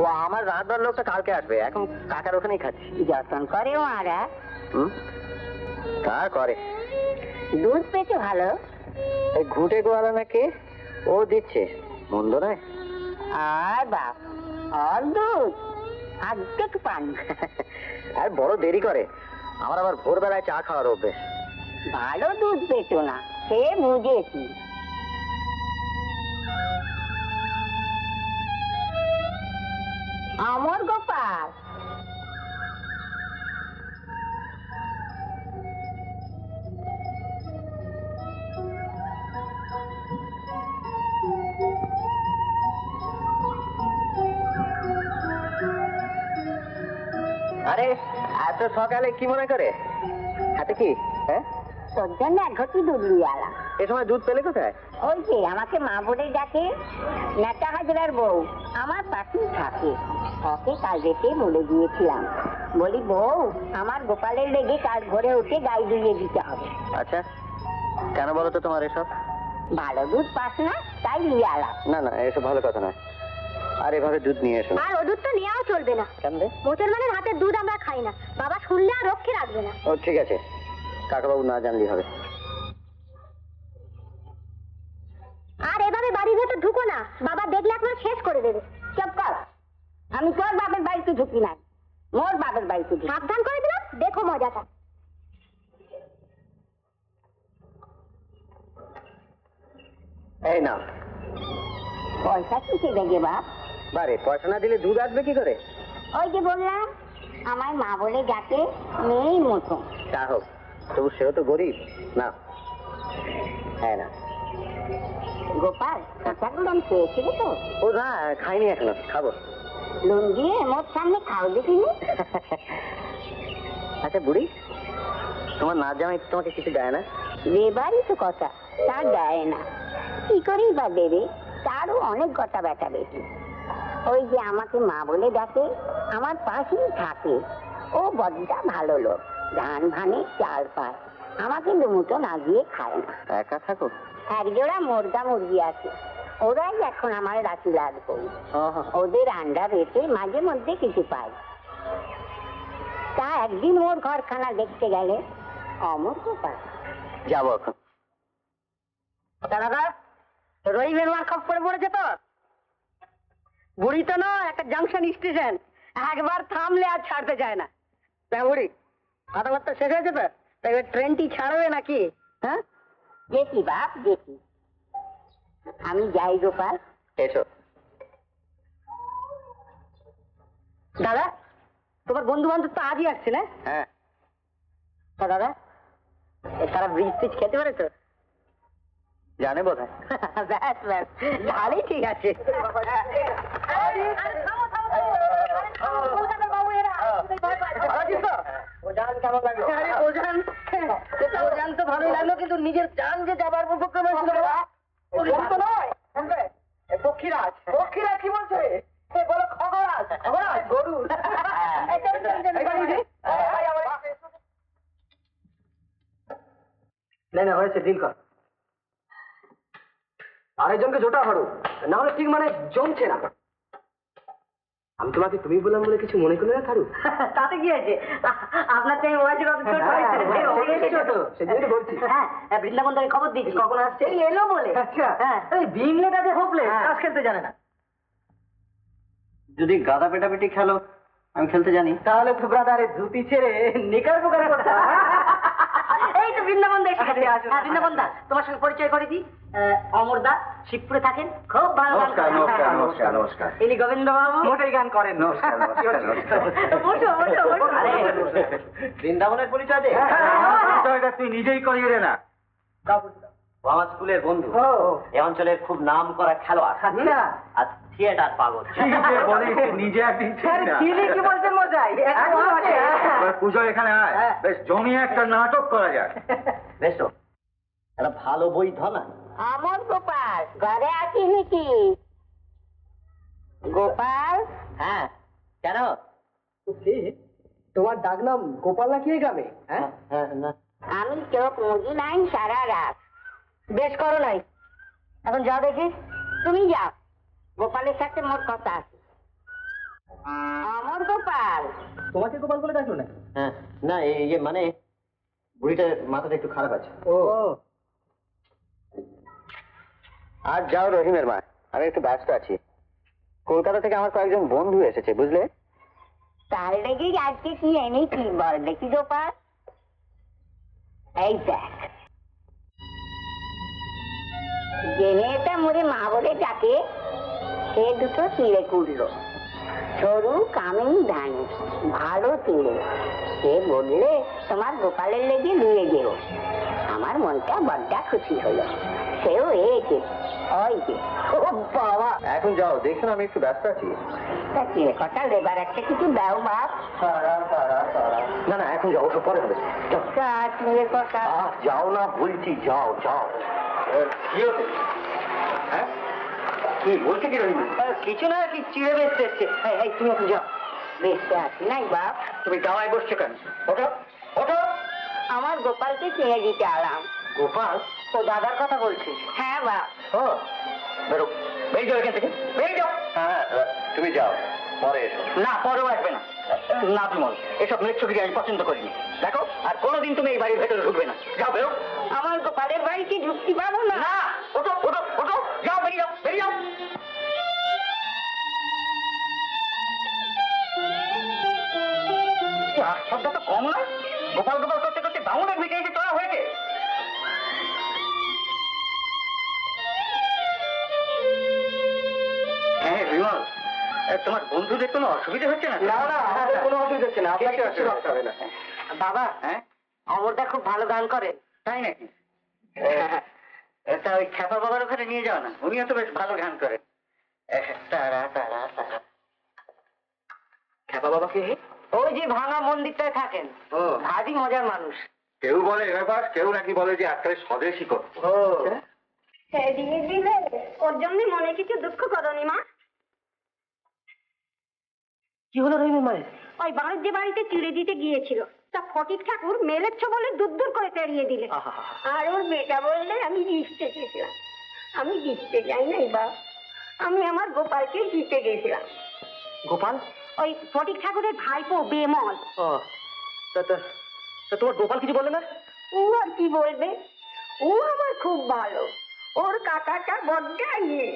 ও আমার রাতবার লোকটা কালকে আসবে, এখন কাকার ওখানেই খাচ্ছি। যতন করে ওরা। তা করে। দুধ পেতে ভালো। এই ঘুটে গোয়ালা নাকি ও দিচ্ছে, মন্দ নয়। আর বাপ, আর দুধ আর্ধেক পান। আর বড় দেরি করে, আমার আবার ভোরবেলায় চা খাওয়ার অভ্যেস। ভালো দুধ পেতো না, সে বুঝেছি। অমর গোপাল, আরে এত সকালে কি মনে করে? হাতে কি? হ্যাঁ, তোর জন্য এক ঘটি দুধ নিয়ে আলাম। এ সময় দুধ পেলে কোথায়? ওই যে আমাকে মা বলে ডাকে, নেতা হাজরার বউ আমার পাশেই থাকে। ওকে কাল রেতে বলে দিয়েছিলাম, বলি বউ আমার গোপালের লেগে কাল ভোরে উঠে গাই ধুইয়ে দিতে হবে। আচ্ছা, কেন বলো তো তোমার এসব? ভালো দুধ পাস না তাই নিয়ে আলাম। না না, এসব ভালো কথা নয়। আর এভাবে দুধ নিয়ে এসো। আর ও দুধ তো নেওয়াও চলবে না। কেন রে? মুসলমানের হাতের দুধ আমরা খাই না, বাবা শুনলে আর রক্ষে রাখবে না। ও ঠিক আছে, কাকাবাবু না জানলেই হবে। আর এভাবে বাড়ির ভেতর ঢুকো না, বাবা দেখলে আপনার শেষ করে দেবে। চুপ কর, আমি তোর বাপের বাড়িতে ঢুকি নাই, মোর বাপের বাড়িতে ঢুকি। সাবধান করে দিলাম, দেখো মজাটা। এই না, পয়সা কিসে দেবে বাপ? বারে পয়সা না দিলে দুধ আসবে কি করে? ওই যে বললাম, আমার মা বলে ডাকে, মেয়েই মতো। তা হোক, তবু সেও তো গরিব না। হ্যাঁ না গোপাল, কাঁচাগুলো আমি পেয়েছিলে তো? ও না, খাইনি এখনো, খাবো। নুন দিয়ে মোট সামনে খাও দেখিনি। আচ্ছা বুড়ি, তোমার নাচ জামাই তোমাকে কিছু দেয় না? দেবারই তো কথা, তার দেয় না। কি করেই বা দেবে, তারও অনেক গটা ব্যথা বেশি। ওই যে আমাকে মা বলে ডাকে, আমার পাশেই থাকে। ও বড্ডা ভালো লোক, ধান ভানে চাল পায়, আমাকে দুমুটো না দিয়ে খায় না। একা থাকো? এক জোড়া মুরগা মুরগি আছে, ওরাই এখন আমার রাখি লাগবে। ওদের আন্ডা বেঁচে মাঝে মধ্যে কিছু পাই। তা একদিন ওর ঘরখানা দেখতে গেলে অমর গোপাল। যাবো এখন। দাদা, রহিমের মার খপ্পরে পড়েছে তো। বুড়ি তো নয়, একটা জাংশন স্টেশন, একবার থামলে আর ছাড়তে চায় না। বুড়ি কথাবার্তা শেষ হয়েছে তো, তাই ট্রেনটি ছাড়বে নাকি? হ্যাঁ, দেখি বাপ দেখি। আমি যাই গোপাল। এসো। দাদা, তোমার বন্ধু বান্ধব তো আজই আসছে না? হ্যাঁ। দাদা, তারা ব্রিজ টিজ খেতে পারে তো? জানে বোধ হয়। ব্যাস ব্যাস, তাহলেই ঠিক আছে। ওজান তো ভালোই লাগলো, কিন্তু নিজের জান যে যাবার উপক্রম হয়েছিল পক্ষীরাজ। পক্ষীরাজ কি বলছে? বলো খগরাজ, খগরাজ গরু। না হয়েছে, ডিল কর। আরেকজনকে জোটা করো, না হলে ঠিক মানে জমছে না। আমি তোমাকে তুমি বললাম বলে কিছু মনে করলে না থারু? তাতে কি আছে, আপনার থেকে বয়সে কত ছোট সেজন্য বলছি। হ্যাঁ, বৃন্দাবন থেকে খবর দিচ্ছি, কখন আসছে এলো বলে। আচ্ছা, হ্যাঁ, এই বিমলেটাতে হোপলে তাস খেলতে জানে না। যদি গাদা পেটাপিটি খেলো, আমি খেলতে জানি। তাহলে তো ব্রাদার ধুতি ছেড়ে নিকার পোকার করতে। এই তো বৃন্দাবন দা এসে গেছে। বৃন্দাবন দা, তোমার সঙ্গে পরিচয় করে দিই। অমর দা শিবপুরে থাকেন, খুব ভালো গান করেন। নমস্কার নমস্কার নমস্কার। ইনি গোবিন্দ বাবু, মোটেই গান করেন। নমস্কার নমস্কার। বসো বসো বসো। বৃন্দাবনের পরিচয় দে। পরিচয়টা তুই নিজেই করিয়ে দে না। আমার স্কুলের বন্ধু, এই অঞ্চলের খুব নাম করা খেলোয়াড়। আচ্ছা, আর থিয়েটার পাগল। নিজে একদিন কি বলছেন মজাই? পুজো এখানে আয়, বেশ জমিয়ে একটা নাটক করা যায়। বেশ তো, একটা ভালো বই ধর না। অমর গোপাল ঘরে আছিস নাকি? গোপাল? হ্যাঁ, কেন? তোমার ডাক নাম গোপাল নাকি এই গ্রামে? হ্যাঁ, আমি চোখ মুজি নাই সারা রাত। বেশ করো নাই, এখন যাও দেখি। তুমি যাও, গোপালের সাথে মোর কথা আছে। গোপাল। তোমাকে গোপাল বলে ডাকলো না? হ্যাঁ, না মানে বুড়িটার মাথাটা একটু খারাপ আছে। ও আজ যাও রহিমের মা, আমি একটু ব্যস্ত আছি। কলকাতা থেকে আমার কয়েকজন বন্ধু এসেছে, বুঝলে? তার লেগে আজকে কি এনেছি বল দেখি গোপাল। এই দেখ, যে মেয়েটা মোরে মা বলে ডাকে সে দুটো চিড়ে কুড়লো, সরু কামিন ধানি, ভালো চিড়ে। সে বললে তোমার গোপালের লেগে নিয়ে যেও। আমার মনটা বড্ডা খুশি হলো। সেও এসে ওই যে। ও বাবা, এখন যাও, দেখুন আমি একটু ব্যস্ত আছি। তা চিড়ে কটা লেবার একটা কিছু দাও বাপ। না না, এখন যাও, ওসব পরে হবে। যাও। তা চিড়ে কটা। যাও না বলছি, যাও যাও। কি হচ্ছে? হ্যাঁ, কি বলছে কি রহিম? কিছু না, কি চিড়ে বেচতে এসছে। এই তুমি এখন যাও। বেচতে আসি নাই বাপ। তুমি দাওয়ায় বসছো কেন? ওঠো ওঠো। আমার গোপালকে চিড়ে দিতে আলাম। গোপাল? তো দাদার কথা বলছিস? হ্যাঁ বাপ। ও, বেরো, বেরিয়ে যাও এখান থেকে, বেরিয়ে যাও। হ্যাঁ, তুমি যাও, পরে এসো। না, পরেও আসবে না। না বিমল, এসব মেচ্ছুগিরি আমি পছন্দ করিনি। দেখো, আর কোনোদিন তুমি এই বাড়ির ভেতরে ঢুকবে না। যাও, বেরো। আমার গোপালের বাড়িতে ঢুকতে পারবো না। না, ওঠো ওঠো ওঠো, যাও, বেরিয়ে যাও, বেরিয়ে যাও। আশ্চর্যা তো কম না, গোপাল গোপাল করতে করতে বামুনের দিকে এসে চড়া হয়েছে। হ্যাঁ বিমল, তোমার বন্ধুদের কোনো অসুবিধা হচ্ছে না? না না, আমাদের কোনো অসুবিধা হচ্ছে না, আপনাকে কিছু রাখতে হবে না। বাবা, হ্যাঁ, অমরদা খুব ভালো গান করে। তাই নাকি? তা ওই খ্যাপা বাবার ওখানে নিয়ে যাও না, উনিও তো বেশ ভালো গান করেন। তারা তারা তারা। খ্যাপা বাবা কে? ওই যে ভাঙা মন্দিরটায় থাকেন। ও, ভারী মজার মানুষ। কেউ বলে এ ব্যাপার, কেউ নাকি বলে যে আজকাল স্বদেশী কর। ও, দিয়ে দিলে ওর জন্য মনে কিছু দুঃখ করনি মা? কি হলো রহিমের মায়ের? ওই বাড়ির যে বাড়িতে চিড়ে দিতে গিয়েছিল, তা ফটিক ঠাকুর মেলেচ্ছ বলে দূর দূর করে তেড়িয়ে দিলে। আর ওর মেয়েটা বললে আমি জিততে গেছিলাম। আমি জিততে যাই নাই বা, আমি আমার গোপালকে জিতে গেছিলাম। গোপাল? ওই ফটিক ঠাকুরের ভাইপো বেমল। ও, তা তা তা তোমার গোপাল কিছু বলে না? ও আর কি বলবে, ও আমার খুব ভালো। ওর কাকাটা বড্ড ইয়ে।